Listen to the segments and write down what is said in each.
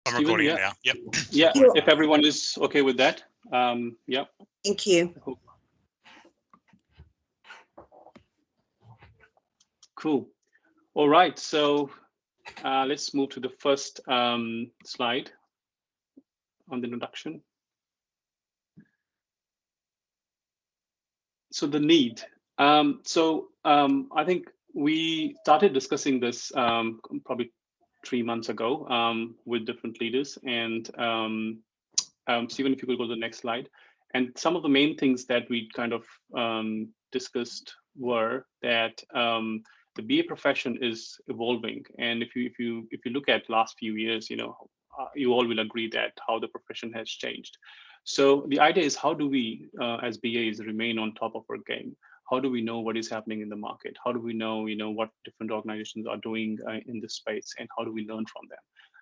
I'm Stephen, recording yeah. it now. Yep. Yeah, if everyone is okay with that. Yeah. Thank you. Cool. All right, so let's move to the first slide on the introduction. So the need. I think we started discussing this probably 3 months ago with different leaders. And Stephen, if you could go to the next slide. And some of the main things that we kind of discussed were that the BA profession is evolving. And if you look at last few years, you all will agree that how the profession has changed. So the idea is, how do we as BAs remain on top of our game? How do we know what is happening in the market? How do we know, what different organizations are doing in this space, and how do we learn from them?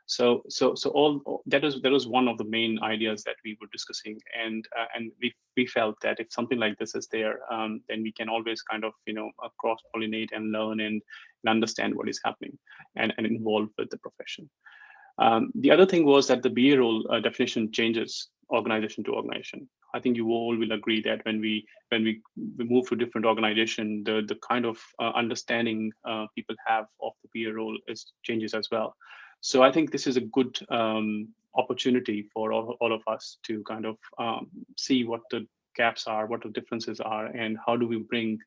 So all that was one of the main ideas that we were discussing, and we felt that if something like this is there, then we can always kind of cross pollinate and learn and understand what is happening and involve with the profession. The other thing was that the BA role definition changes organization to organization. I think you all will agree that when we move to different organization, the kind of understanding people have of the BA role changes as well. So I think this is a good opportunity for all of us to kind of see what the gaps are, what the differences are, and how do we bring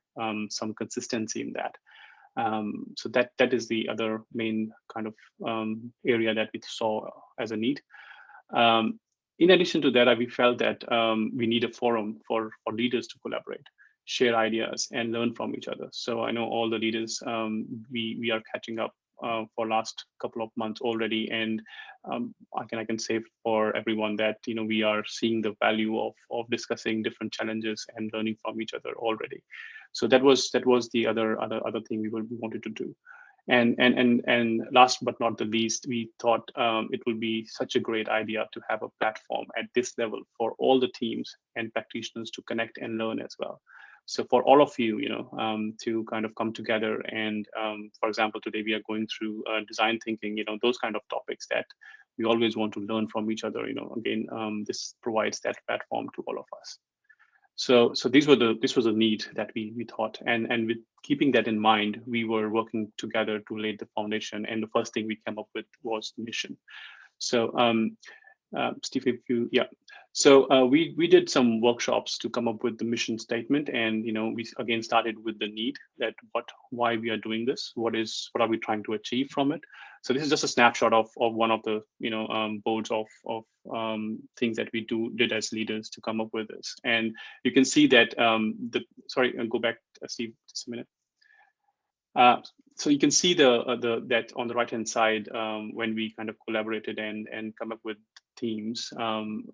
some consistency in that. So that is the other main kind of area that we saw as a need. In addition to that, we felt that we need a forum for leaders to collaborate, share ideas, and learn from each other. So I know all the leaders, we are catching up for last couple of months already, and I can say for everyone that we are seeing the value of discussing different challenges and learning from each other already. So that was the other thing we wanted to do. And last but not the least, we thought it would be such a great idea to have a platform at this level for all the teams and practitioners to connect and learn as well. So for all of you, to kind of come together and, for example, today we are going through design thinking, those kind of topics that we always want to learn from each other. Again, this provides that platform to all of us. So this was a need that we thought, and with keeping that in mind, we were working together to lay the foundation. And the first thing we came up with was the mission. So Steve, if you, yeah. So we did some workshops to come up with the mission statement, and we again started with the need, that why we are doing this, what are we trying to achieve from it. So this is just a snapshot of one of the boards of things that we did as leaders to come up with this. And you can see that sorry, I'll go back, Steve, just a minute. So you can see that on the right hand side, when we kind of collaborated and come up with teams,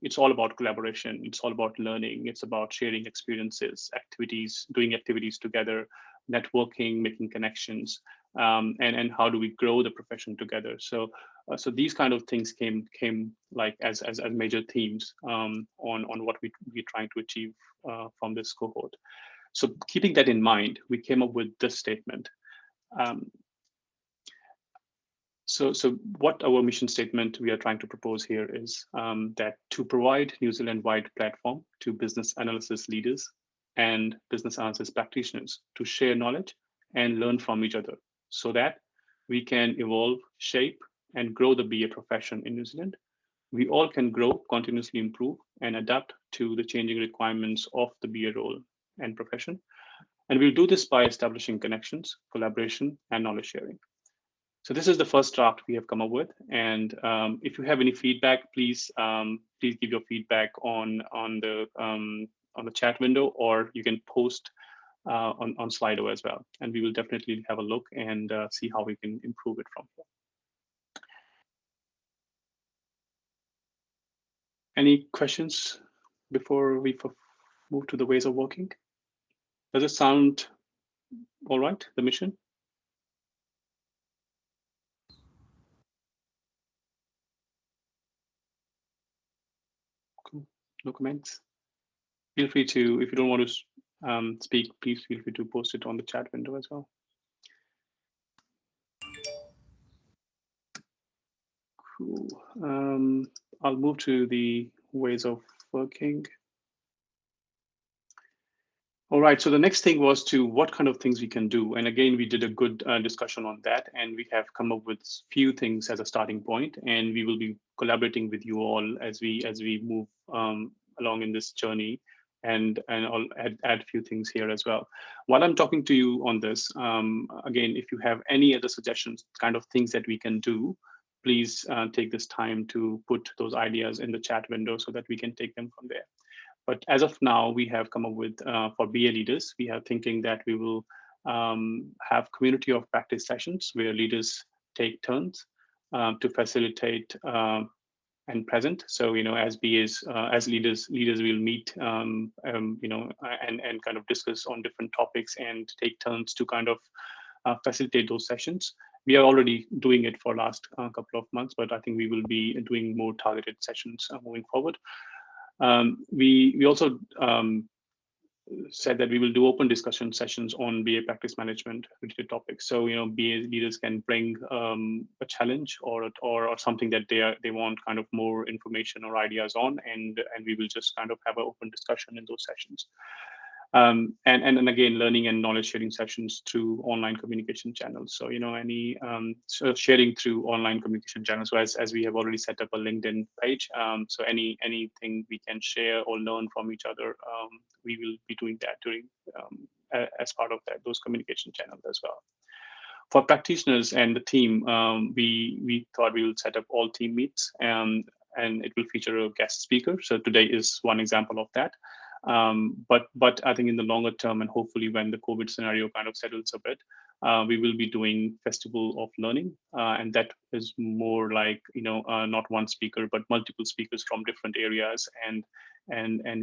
it's all about collaboration. It's all about learning. It's about sharing experiences, activities, doing activities together, networking, making connections, and how do we grow the profession together. So these kind of things came like as major themes on what we're trying to achieve from this cohort. So keeping that in mind, we came up with this statement. So what our mission statement we are trying to propose here is that to provide New Zealand-wide platform to business analysis leaders and business analysis practitioners to share knowledge and learn from each other, so that we can evolve, shape, and grow the BA profession in New Zealand. We all can grow, continuously improve, and adapt to the changing requirements of the BA role and profession. And we'll do this by establishing connections, collaboration, and knowledge sharing. So this is the first draft we have come up with. And if you have any feedback, please give your feedback on the chat window, or you can post on Slido as well. And we will definitely have a look and see how we can improve it from here. Any questions before we move to the ways of working? Does it sound all right, the mission? Cool. No comments? Feel free to, if you don't want to speak, please feel free to post it on the chat window as well. Cool. I'll move to the ways of working. All right, so the next thing was to what kind of things we can do. And again, we did a good discussion on that, and we have come up with few things as a starting point, and we will be collaborating with you all as we move along in this journey, and I'll add a few things here as well. While I'm talking to you on this, again, if you have any other suggestions, kind of things that we can do, please take this time to put those ideas in the chat window so that we can take them from there. But as of now, we have come up with, for BA leaders, we are thinking that we will have community of practice sessions where leaders take turns to facilitate and present. So, as BAs, as leaders will meet, and kind of discuss on different topics and take turns to kind of facilitate those sessions. We are already doing it for last couple of months, but I think we will be doing more targeted sessions moving forward. We also said that we will do open discussion sessions on BA practice management related topics. So BA leaders can bring a challenge or something that they want kind of more information or ideas on, and we will just kind of have an open discussion in those sessions. And again, learning and knowledge sharing sessions through online communication channels. So any sharing through online communication channels. So as we have already set up a LinkedIn page, so anything we can share or learn from each other, we will be doing that during as part of those communication channels as well. For practitioners and the team, we thought we will set up all team meets, and it will feature a guest speaker. So today is one example of that. But I think in the longer term, and hopefully when the COVID scenario kind of settles a bit, we will be doing festival of learning, and that is more like not one speaker but multiple speakers from different areas, and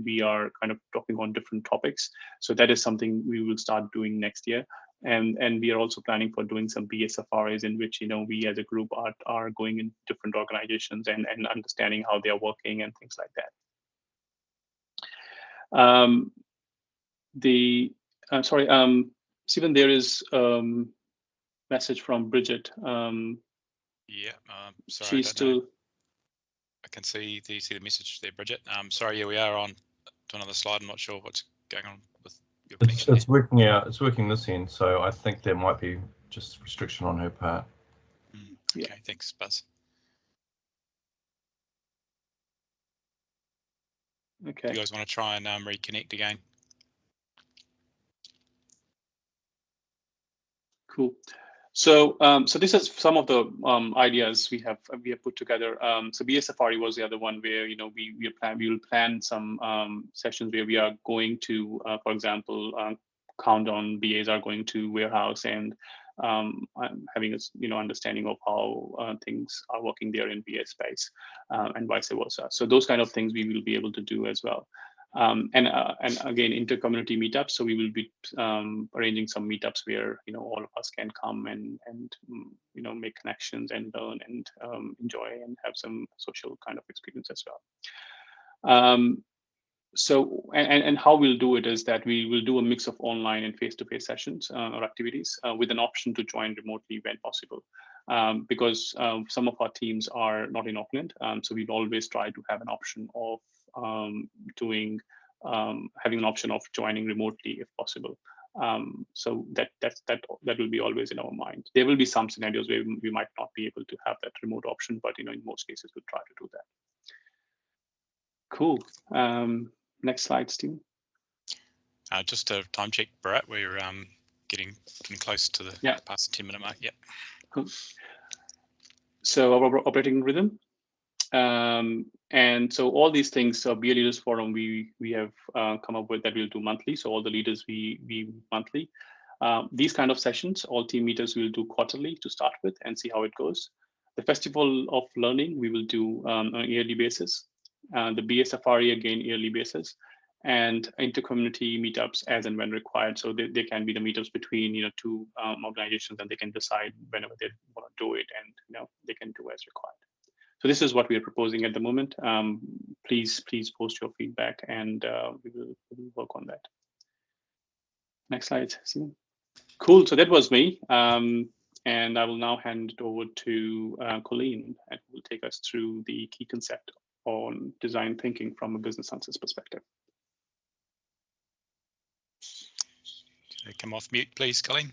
we are kind of talking on different topics. So that is something we will start doing next year, and we are also planning for doing some BA safaris in which we as a group are going in different organizations and understanding how they are working and things like that. Stephen, there is message from Bridget. Sorry, she's still. I can see the message there, Bridget. Sorry, yeah, we are on to another slide. I'm not sure what's going on with your connection. It's working out. It's working this end, so I think there might be just restriction on her part. Okay, yeah. Thanks, Buzz. Okay. Do you guys want to try and reconnect again? Cool. So this is some of the ideas we have put together. So BA Safari was the other one where we will plan some sessions where we are going to, for example, countdown BAs are going to warehouse and having a understanding of how things are working there in BA space, and vice versa. So those kind of things we will be able to do as well. And again, inter-community meetups. So we will be arranging some meetups where all of us can come and make connections and learn and enjoy and have some social kind of experience as well. So and how we'll do it is that we will do a mix of online and face-to-face sessions or activities with an option to join remotely when possible. Because some of our teams are not in Auckland, so we'll always try to have an option of having an option of joining remotely if possible. So that will be always in our mind. There will be some scenarios where we might not be able to have that remote option, but in most cases we'll try to do that. Cool. Next slide, Steve. Just a time check, Bharat. We're getting close to the past the 10-minute mark. Yep. Cool. So our operating rhythm. And so all these things, BA Leaders Forum, we have come up with that we'll do monthly. So all the leaders we monthly. These kind of sessions, all team meetings we'll do quarterly to start with and see how it goes. The Festival of Learning we will do on an yearly basis. The BA Safari again yearly basis, and inter-community meetups as and when required. So they can be the meetups between two organizations, and they can decide whenever they want to do it, and they can do as required. So this is what we are proposing at the moment. Please post your feedback, and we will work on that. Next slide, Simon. Cool. So that was me, and I will now hand it over to Colleen, and we'll take take us through the key concept on design thinking from a business analysis perspective. Come off mute, please, Colleen.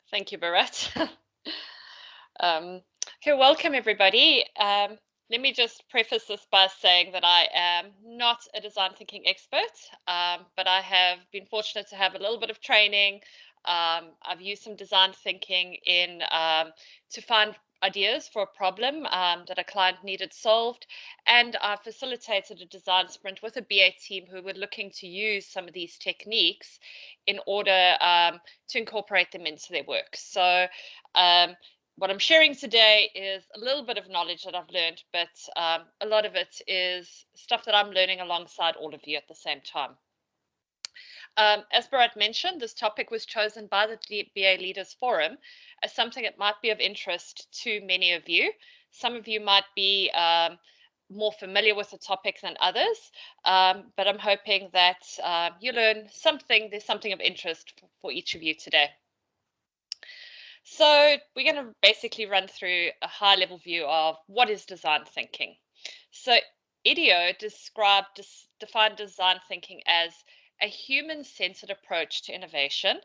Thank you, Bharat. Okay, welcome everybody. Let me just preface this by saying that I am not a design thinking expert, but I have been fortunate to have a little bit of training. I've used some design thinking in to find ideas for a problem that a client needed solved, and I facilitated a design sprint with a BA team who were looking to use some of these techniques in order to incorporate them into their work. So what I'm sharing today is a little bit of knowledge that I've learned, but a lot of it is stuff that I'm learning alongside all of you at the same time. As Bharat mentioned, this topic was chosen by the BA Leaders Forum as something that might be of interest to many of you. Some of you might be more familiar with the topic than others, but I'm hoping that you learn something, there's something of interest for each of you today. So we're going to basically run through a high-level view of what is design thinking. So IDEO defined design thinking as a human-centered approach to innovation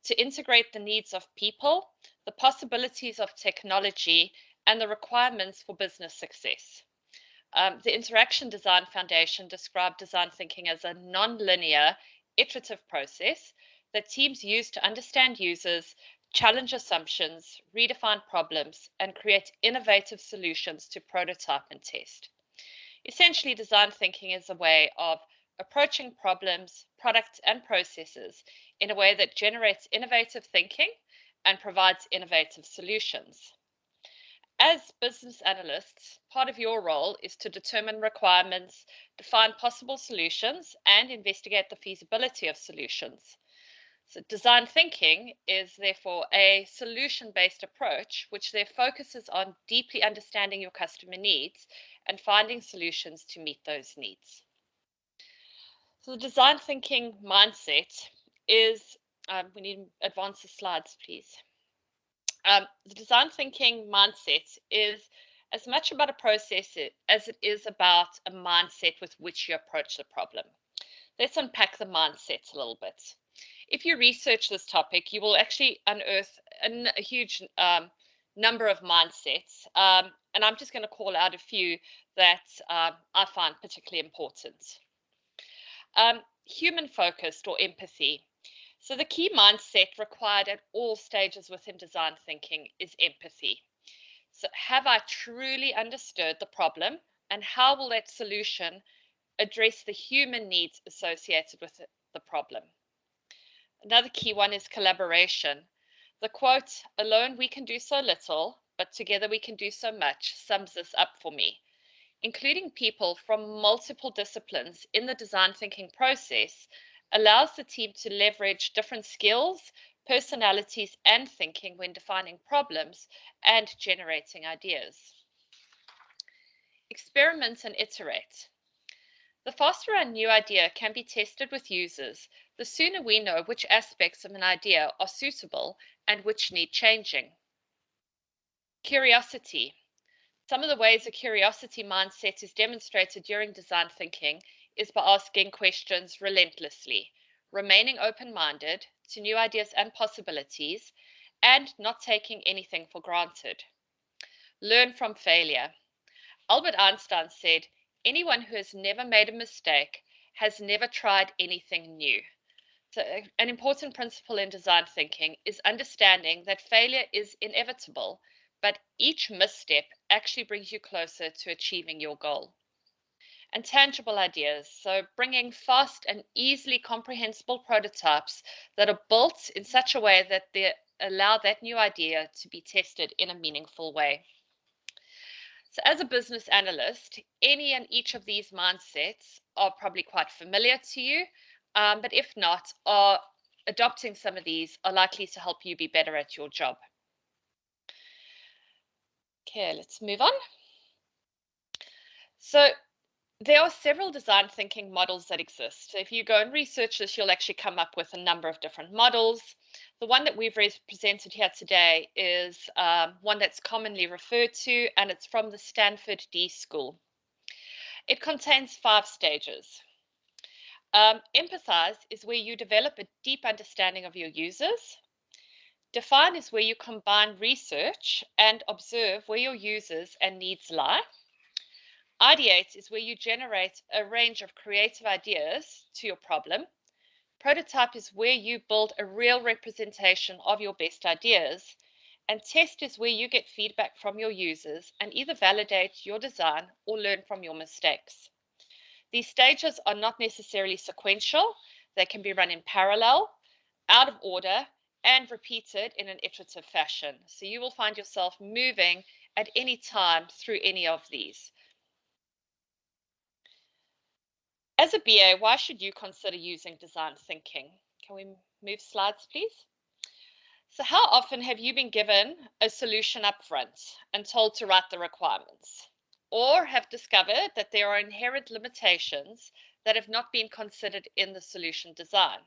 to integrate the needs of people, the possibilities of technology, and the requirements for business success. The Interaction Design Foundation described design thinking as a non-linear, iterative process that teams use to understand users, challenge assumptions, redefine problems, and create innovative solutions to prototype and test. Essentially, design thinking is a way of approaching problems, products, and processes in a way that generates innovative thinking and provides innovative solutions. As business analysts, part of your role is to determine requirements, define possible solutions, and investigate the feasibility of solutions. So design thinking is therefore a solution-based approach, which there focuses on deeply understanding your customer needs and finding solutions to meet those needs. So the design thinking mindset is, we need to advance the slides, please. The design thinking mindset is as much about a process as it is about a mindset with which you approach the problem. Let's unpack the mindset a little bit. If you research this topic, you will actually unearth a huge number of mindsets, and I'm just going to call out a few that I find particularly important. Human-focused or empathy. So the key mindset required at all stages within design thinking is empathy. So have I truly understood the problem, and how will that solution address the human needs associated with the problem? Another key one is collaboration. The quote, "Alone we can do so little, but together we can do so much," sums this up for me. Including people from multiple disciplines in the design thinking process allows the team to leverage different skills, personalities, and thinking when defining problems and generating ideas. Experiment and iterate. The faster a new idea can be tested with users, the sooner we know which aspects of an idea are suitable and which need changing. Curiosity. Some of the ways a curiosity mindset is demonstrated during design thinking is by asking questions relentlessly, remaining open-minded to new ideas and possibilities, and not taking anything for granted. Learn from failure. Albert Einstein said, "Anyone who has never made a mistake has never tried anything new." So an important principle in design thinking is understanding that failure is inevitable, but each misstep actually brings you closer to achieving your goal. And tangible ideas, so bringing fast and easily comprehensible prototypes that are built in such a way that they allow that new idea to be tested in a meaningful way. So as a business analyst, any and each of these mindsets are probably quite familiar to you, but if not, adopting some of these are likely to help you be better at your job. Okay, let's move on. So there are several design thinking models that exist. So if you go and research this, you'll actually come up with a number of different models. The one that we've presented here today is one that's commonly referred to, and it's from the Stanford D School. It contains 5 stages. Empathize is where you develop a deep understanding of your users. Define is where you combine research and observe where your users and needs lie. Ideate is where you generate a range of creative ideas to your problem. Prototype is where you build a real representation of your best ideas. And test is where you get feedback from your users and either validate your design or learn from your mistakes. These stages are not necessarily sequential. They can be run in parallel, out of order, and repeated in an iterative fashion. So you will find yourself moving at any time through any of these. As a BA, why should you consider using design thinking? Can we move slides, please? So how often have you been given a solution up front and told to write the requirements? Or have discovered that there are inherent limitations that have not been considered in the solution design?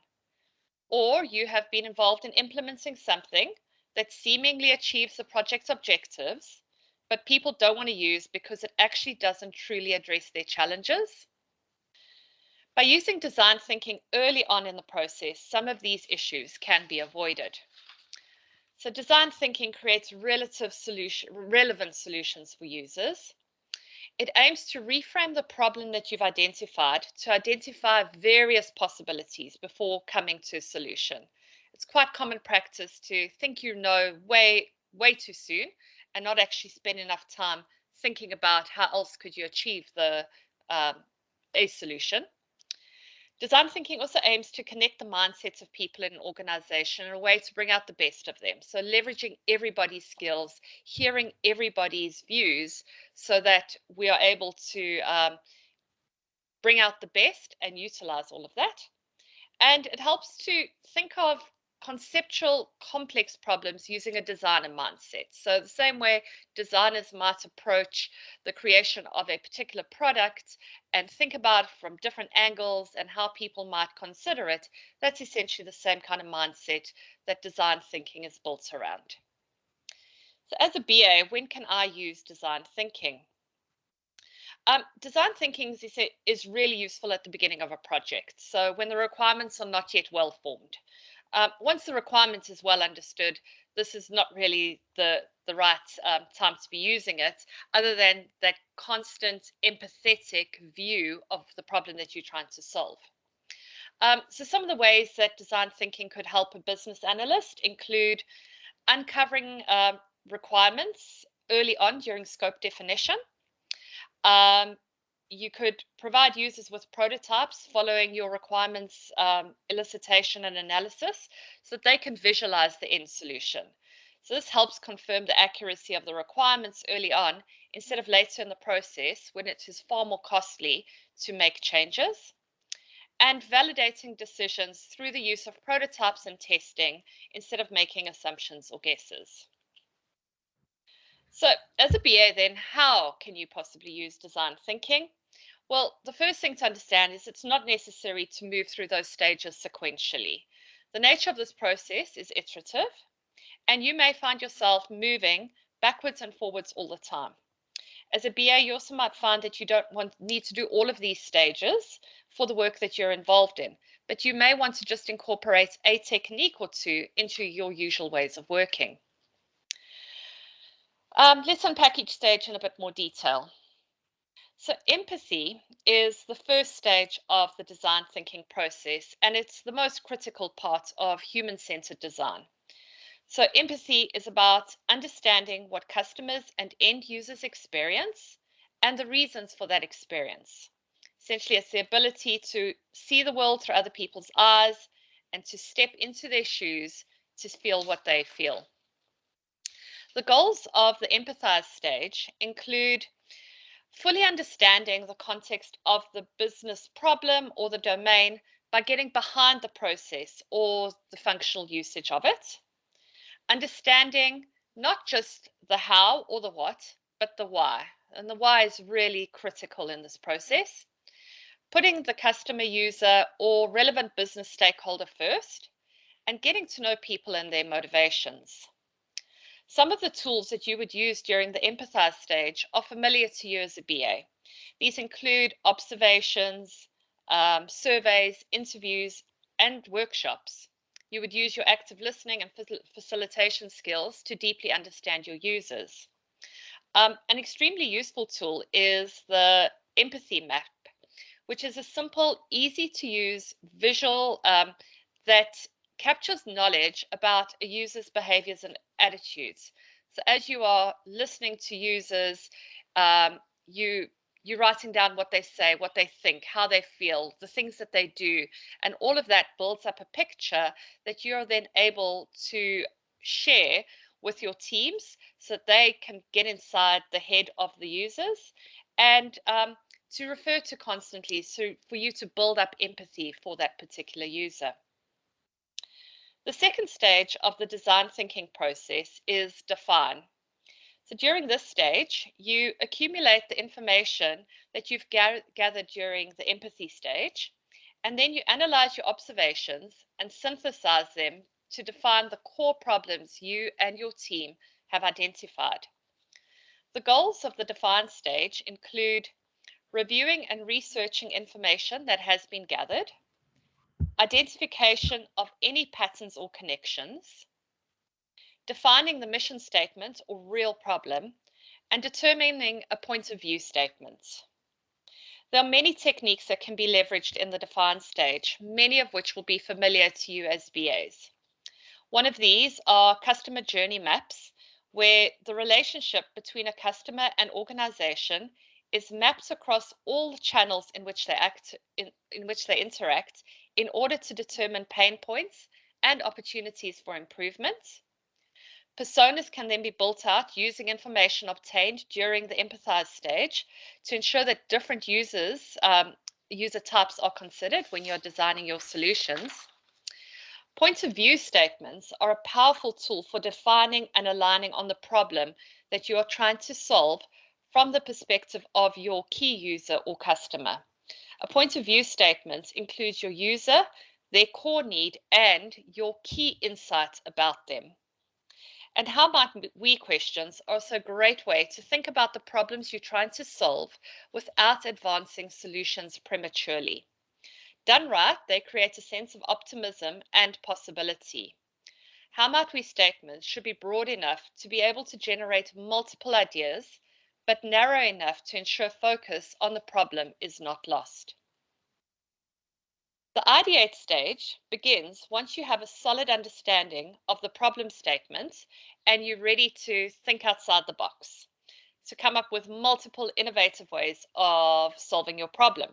Or you have been involved in implementing something that seemingly achieves the project's objectives, but people don't want to use because it actually doesn't truly address their challenges? By using design thinking early on in the process, some of these issues can be avoided. So design thinking creates relevant solutions for users. It aims to reframe the problem that you've identified to identify various possibilities before coming to a solution. It's quite common practice to think you know way too soon and not actually spend enough time thinking about how else could you achieve a solution. Design thinking also aims to connect the mindsets of people in an organization in a way to bring out the best of them. So leveraging everybody's skills, hearing everybody's views so that we are able to bring out the best and utilize all of that. And it helps to think of conceptual, complex problems using a designer mindset. So the same way designers might approach the creation of a particular product and think about it from different angles and how people might consider it, that's essentially the same kind of mindset that design thinking is built around. So as a BA, when can I use design thinking? Design thinking is really useful at the beginning of a project. So when the requirements are not yet well formed. Once the requirement is well understood, this is not really the right time to be using it, other than that constant empathetic view of the problem that you're trying to solve. So some of the ways that design thinking could help a business analyst include uncovering requirements early on during scope definition. You could provide users with prototypes following your requirements elicitation and analysis so that they can visualize the end solution. So this helps confirm the accuracy of the requirements early on instead of later in the process when it is far more costly to make changes. And validating decisions through the use of prototypes and testing instead of making assumptions or guesses. So as a BA then, how can you possibly use design thinking? Well, the first thing to understand is it's not necessary to move through those stages sequentially. The nature of this process is iterative, and you may find yourself moving backwards and forwards all the time. As a BA, you also might find that you don't need to do all of these stages for the work that you're involved in, but you may want to just incorporate a technique or two into your usual ways of working. Let's unpack each stage in a bit more detail. So empathy is the first stage of the design thinking process, and it's the most critical part of human-centered design. So empathy is about understanding what customers and end users experience and the reasons for that experience. Essentially, it's the ability to see the world through other people's eyes and to step into their shoes to feel what they feel. The goals of the empathize stage include fully understanding the context of the business problem or the domain by getting behind the process or the functional usage of it. Understanding not just the how or the what, but the why. And the why is really critical in this process. Putting the customer, user, or relevant business stakeholder first, and getting to know people and their motivations. Some of the tools that you would use during the empathize stage are familiar to you as a BA. These include observations, surveys, interviews, and workshops. You would use your active listening and facilitation skills to deeply understand your users. An extremely useful tool is the empathy map, which is a simple, easy to use visual that captures knowledge about a user's behaviors and attitudes. So as you are listening to users, you're writing down what they say, what they think, how they feel, the things that they do, and all of that builds up a picture that you're then able to share with your teams so that they can get inside the head of the users and to refer to constantly, so for you to build up empathy for that particular user. The second stage of the design thinking process is define. So during this stage, you accumulate the information that you've gathered during the empathy stage, and then you analyze your observations and synthesize them to define the core problems you and your team have identified. The goals of the define stage include reviewing and researching information that has been gathered, identification of any patterns or connections, defining the mission statement or real problem, and determining a point of view statement. There are many techniques that can be leveraged in the define stage, many of which will be familiar to you as BAs. One of these are customer journey maps, where the relationship between a customer and organization is mapped across all the channels in which they interact in order to determine pain points and opportunities for improvement. Personas can then be built out using information obtained during the empathize stage to ensure that different user types are considered when you're designing your solutions. Point of view statements are a powerful tool for defining and aligning on the problem that you are trying to solve from the perspective of your key user or customer. A point of view statement includes your user, their core need, and your key insight about them. And how might we questions are also a great way to think about the problems you're trying to solve without advancing solutions prematurely. Done right, they create a sense of optimism and possibility. How might we statements should be broad enough to be able to generate multiple ideas, but narrow enough to ensure focus on the problem is not lost. The ideate stage begins once you have a solid understanding of the problem statement and you're ready to think outside the box, to come up with multiple innovative ways of solving your problem.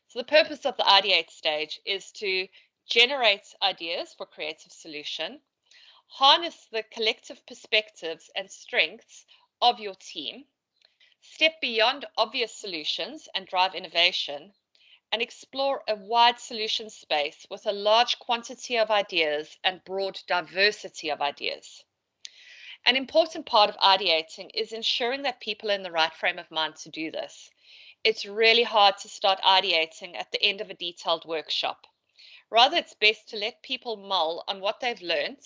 So the purpose of the ideate stage is to generate ideas for creative solution, harness the collective perspectives and strengths of your team, step beyond obvious solutions and drive innovation, and explore a wide solution space with a large quantity of ideas and broad diversity of ideas. An important part of ideating is ensuring that people are in the right frame of mind to do this. It's really hard to start ideating at the end of a detailed workshop. Rather, it's best to let people mull on what they've learned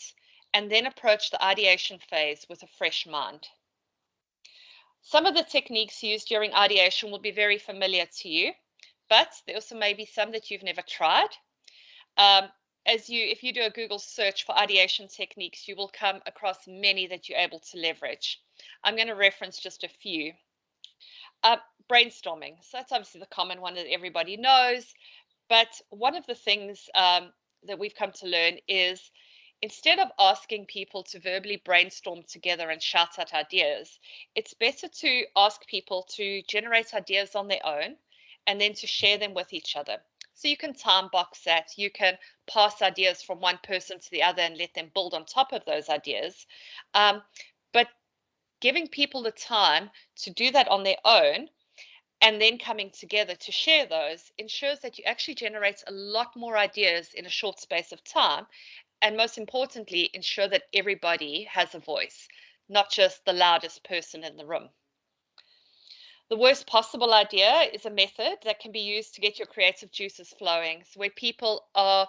and then approach the ideation phase with a fresh mind. Some of the techniques used during ideation will be very familiar to you, but there also may be some that you've never tried. If you do a Google search for ideation techniques, you will come across many that you're able to leverage. I'm going to reference just a few. Brainstorming. So that's obviously the common one that everybody knows. But one of the things that we've come to learn is instead of asking people to verbally brainstorm together and shout out ideas, it's better to ask people to generate ideas on their own and then to share them with each other. So you can time box that, you can pass ideas from one person to the other and let them build on top of those ideas. But giving people the time to do that on their own and then coming together to share those ensures that you actually generate a lot more ideas in a short space of time, and most importantly, ensure that everybody has a voice, not just the loudest person in the room. The worst possible idea is a method that can be used to get your creative juices flowing, so where people are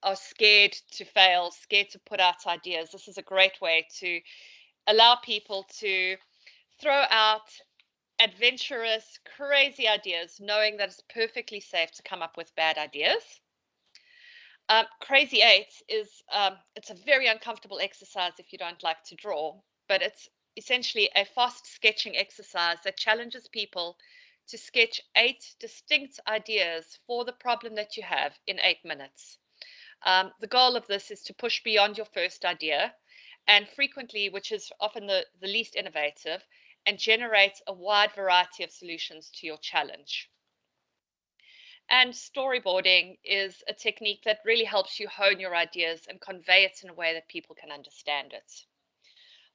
are scared to fail, scared to put out ideas, this is a great way to allow people to throw out adventurous, crazy ideas, knowing that it's perfectly safe to come up with bad ideas. Crazy 8 is it's a very uncomfortable exercise if you don't like to draw, but it's essentially a fast sketching exercise that challenges people to sketch 8 distinct ideas for the problem that you have in 8 minutes. The goal of this is to push beyond your first idea, and frequently, which is often the least innovative, and generate a wide variety of solutions to your challenge. And storyboarding is a technique that really helps you hone your ideas and convey it in a way that people can understand it.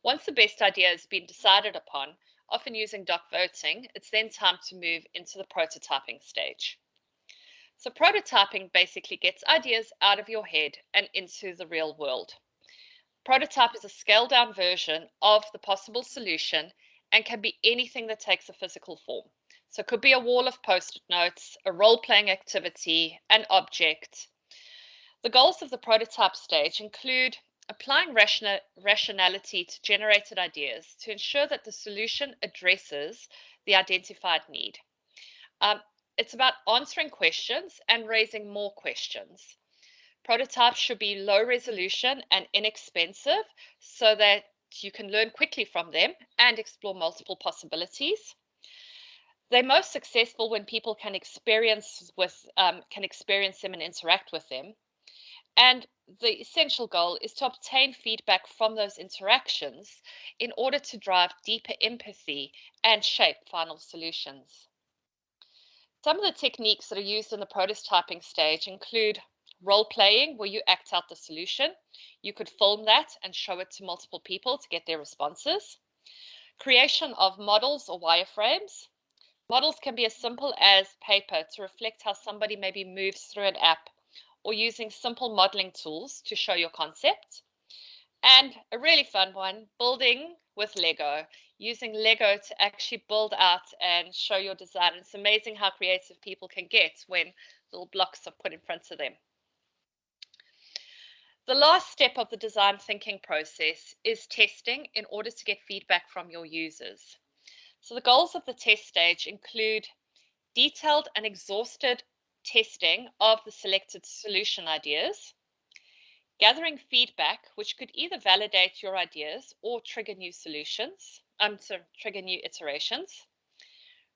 Once the best idea has been decided upon, often using doc voting, it's then time to move into the prototyping stage. So prototyping basically gets ideas out of your head and into the real world. Prototype is a scaled down version of the possible solution and can be anything that takes a physical form. So it could be a wall of post-it notes, a role-playing activity, an object. The goals of the prototype stage include applying rationality to generated ideas to ensure that the solution addresses the identified need. It's about answering questions and raising more questions. Prototypes should be low resolution and inexpensive so that you can learn quickly from them and explore multiple possibilities. They're most successful when people can experience them and interact with them. And the essential goal is to obtain feedback from those interactions in order to drive deeper empathy and shape final solutions. Some of the techniques that are used in the prototyping stage include role-playing, where you act out the solution. You could film that and show it to multiple people to get their responses. Creation of models or wireframes. Models can be as simple as paper to reflect how somebody maybe moves through an app, or using simple modeling tools to show your concept. And a really fun one, building with Lego, using Lego to actually build out and show your design. It's amazing how creative people can get when little blocks are put in front of them. The last step of the design thinking process is testing in order to get feedback from your users. So the goals of the test stage include detailed and exhaustive testing of the selected solution ideas, gathering feedback, which could either validate your ideas or trigger new solutions, trigger new iterations,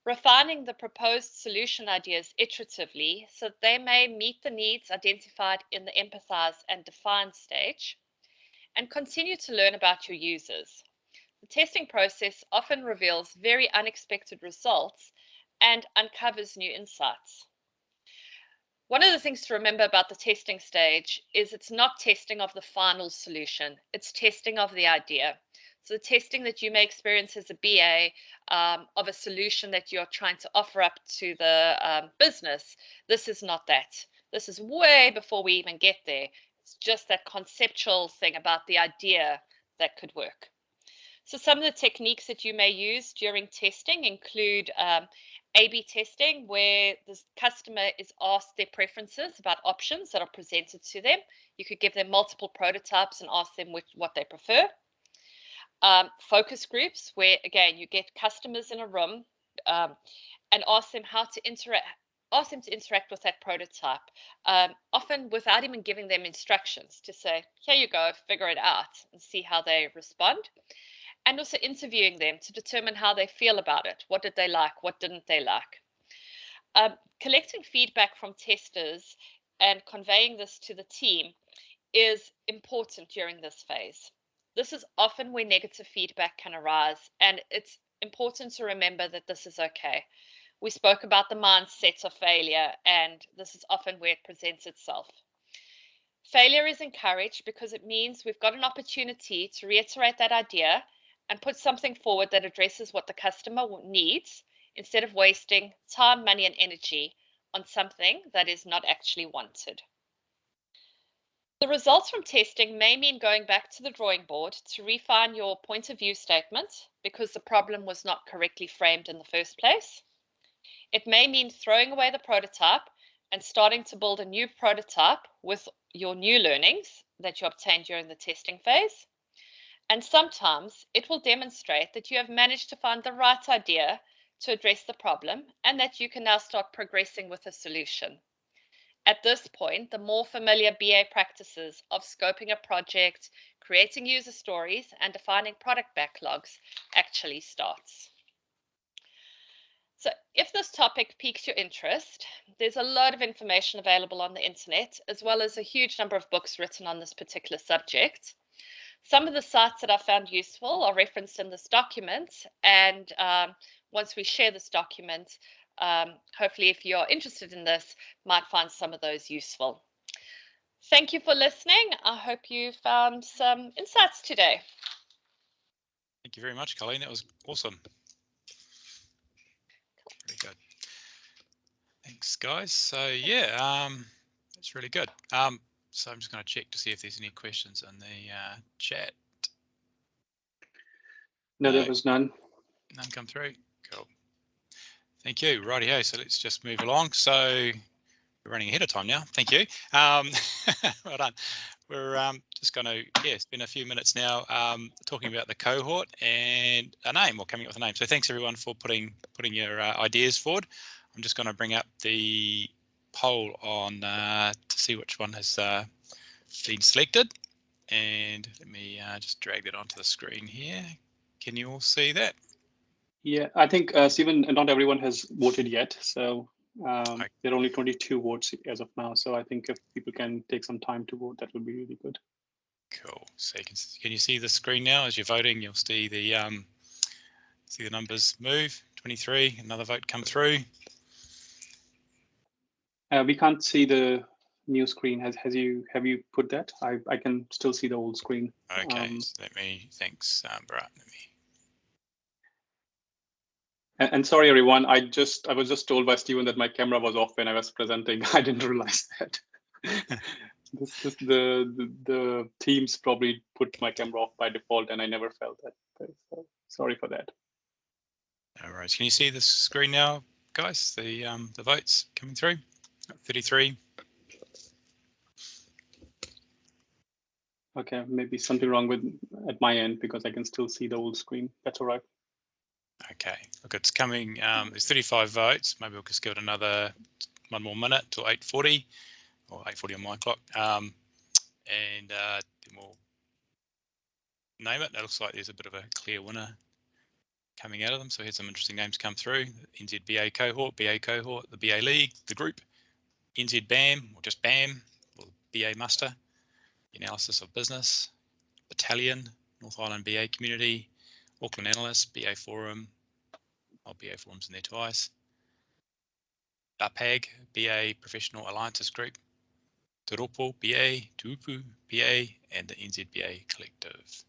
refining the proposed solution ideas iteratively so that they may meet the needs identified in the empathize and define stage, and continue to learn about your users. The testing process often reveals very unexpected results and uncovers new insights. One of the things to remember about the testing stage is it's not testing of the final solution, it's testing of the idea. So the testing that you may experience as a BA of a solution that you're trying to offer up to the business, this is not that. This is way before we even get there. It's just that conceptual thing about the idea that could work. So some of the techniques that you may use during testing include A/B testing, where the customer is asked their preferences about options that are presented to them. You could give them multiple prototypes and ask them what they prefer. Focus groups, where again you get customers in a room and ask them to interact with that prototype, often without even giving them instructions, to say, here you go, figure it out, and see how they respond. And also interviewing them to determine how they feel about it. What did they like? What didn't they like? Collecting feedback from testers and conveying this to the team is important during this phase. This is often where negative feedback can arise, and it's important to remember that this is okay. We spoke about the mindset of failure, and this is often where it presents itself. Failure is encouraged because it means we've got an opportunity to reiterate that idea and put something forward that addresses what the customer needs, instead of wasting time, money, and energy on something that is not actually wanted. The results from testing may mean going back to the drawing board to refine your point of view statement because the problem was not correctly framed in the first place. It may mean throwing away the prototype and starting to build a new prototype with your new learnings that you obtained during the testing phase. And sometimes it will demonstrate that you have managed to find the right idea to address the problem and that you can now start progressing with a solution. At this point, the more familiar BA practices of scoping a project, creating user stories, and defining product backlogs actually starts. So if this topic piques your interest, there's a lot of information available on the internet, as well as a huge number of books written on this particular subject. Some of the sites that I found useful are referenced in this document, and once we share this document, hopefully if you're interested in this, might find some of those useful. Thank you for listening. I hope you found some insights today. Thank you very much, Colleen. That was awesome. Very good. Thanks, guys. So yeah, that's really good. So I'm just going to check to see if there's any questions in the chat. No, there was none. None come through. Cool. Thank you. Rightio. So let's just move along. So we're running ahead of time now. Thank you. Well done. We're just going to spend a few minutes now talking about the cohort and a name, or coming up with a name. So thanks everyone for putting your ideas forward. I'm just going to bring up the poll on to see which one has been selected, and let me just drag that onto the screen here. Can you all see that? Yeah, I think Stephen, not everyone has voted yet, so there are only 22 votes as of now. So I think if people can take some time to vote, that would be really good. Cool. So can you see the screen now as you're voting? You'll see the numbers move. 23. Another vote come through. We can't see the new screen. Have you put that? I can still see the old screen. Okay. So thanks, Bharat. And sorry, everyone. I was just told by Stephen that my camera was off when I was presenting. I didn't realize that. The Teams probably put my camera off by default, and I never felt that. So sorry for that. No worries. Can you see the screen now, guys? The votes coming through. 33. Okay, maybe something wrong at my end because I can still see the old screen. That's all right. Okay, look, it's coming. There's 35 votes. Maybe we'll just give it another 1 more minute till 8:40 or 8:40 on my clock, and then we'll name it. It looks like there's a bit of a clear winner coming out of them. So here's some interesting names come through: NZ BA Cohort, the BA League, the group, NZ BAM, or just BAM, or BA Muster, the Analysis of Business, Battalion, North Island BA Community, Auckland Analyst, BA Forum, BA Forum's in there twice, PAG, BA Professional Alliances Group, Te Ropo, BA, Tuupu, BA, and the NZ BA Collective.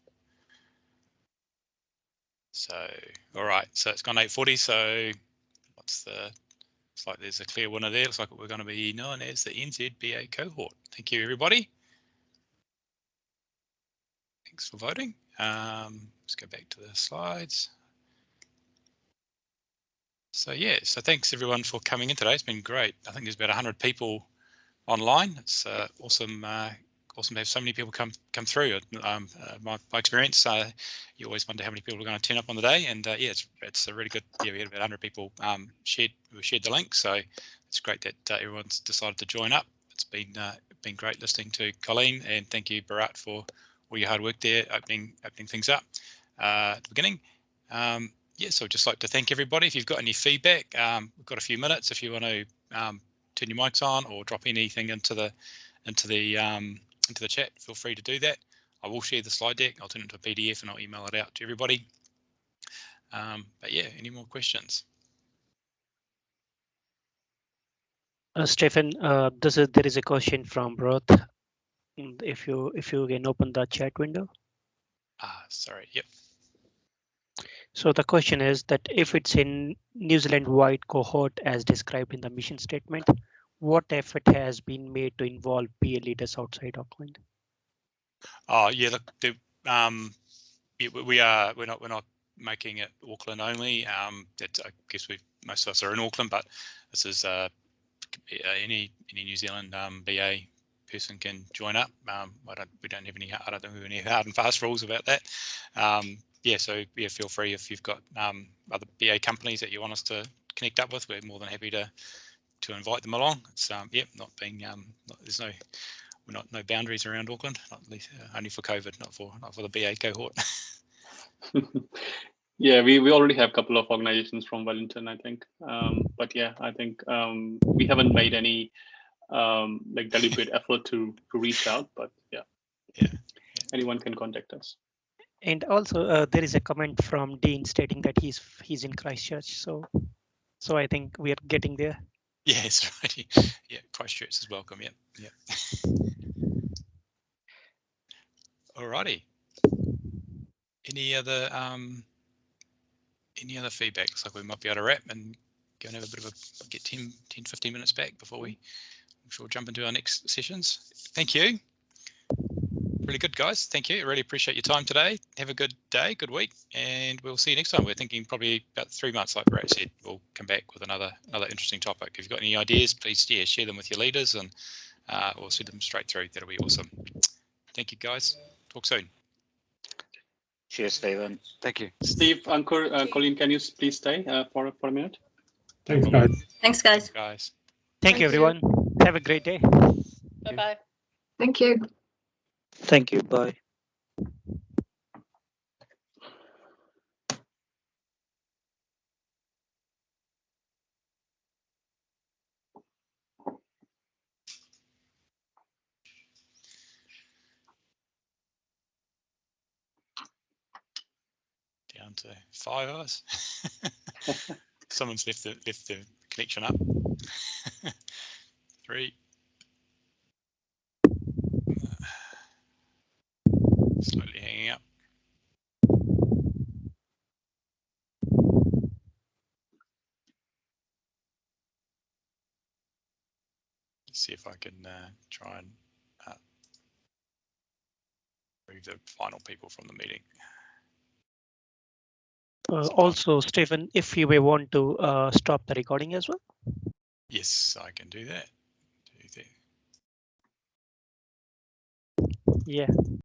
So, all right, so it's gone 8:40, so looks like there's a clear winner there. Looks like we're going to be known as the NZ BA Cohort. Thank you, everybody. Thanks for voting. Let's go back to the slides. So yeah, so thanks everyone for coming in today. It's been great. I think there's about 100 people online. It's awesome to have so many people come through. My experience, you always wonder how many people are going to turn up on the day, and yeah, it's a really good. Yeah, we had about 100 people shared the link, so it's great that everyone's decided to join up. It's been great listening to Colleen, and thank you, Bharat, for all your hard work there, opening things up at the beginning. Yeah, so I'd just like to thank everybody. If you've got any feedback, we've got a few minutes. If you want to turn your mics on or drop anything into the chat, feel free to do that. I will share the slide deck. I'll turn it into a PDF and I'll email it out to everybody. But yeah, any more questions? Stephen, there is a question from Roth. If you can open the chat window. Sorry. Yep. So the question is that if it's in New Zealand-wide cohort as described in the mission statement, what effort has been made to involve BA leaders outside Auckland? Oh yeah, look, yeah, we're not making it Auckland only. I guess most of us are in Auckland, but this is any New Zealand BA person can join up. We don't have any. I don't think we have any hard and fast rules about that. Yeah, so yeah, feel free if you've got other BA companies that you want us to connect up with. We're more than happy to invite them along. It's not being there's no boundaries around Auckland, not at least, only for COVID, not for the BA cohort. Yeah, we already have a couple of organizations from Wellington, I think. But yeah, I think we haven't made any like deliberate effort to reach out. But yeah, anyone can contact us. And also, there is a comment from Dean stating that he's in Christchurch. So I think we are getting there. Yes, right. Yeah, Christchurch is welcome. Yeah. Alrighty. Any other feedback? Looks like we might be able to wrap and go and have a bit of get 10-15 minutes back before I'm sure we'll jump into our next sessions. Thank you. Really good, guys. Thank you. I really appreciate your time today. Have a good day, good week, and we'll see you next time. We're thinking probably about 3 months, like Brad said. We'll come back with another interesting topic. If you've got any ideas, please share them with your leaders and or send them straight through. That'll be awesome. Thank you, guys. Talk soon. Cheers, Stephen. Thank you. Steve, Ankur, Colleen, can you please stay for a minute? Thanks, guys. Thanks, guys. Thank you, everyone. Have a great day. Bye-bye. Thank you. Thank you. Bye. Down to 5 hours. Someone's left the connection up. 3. Slowly hanging up. Let's see if I can try and remove the final people from the meeting. Also, Stephen, if you may want to stop the recording as well. Yes, I can do that. Yeah.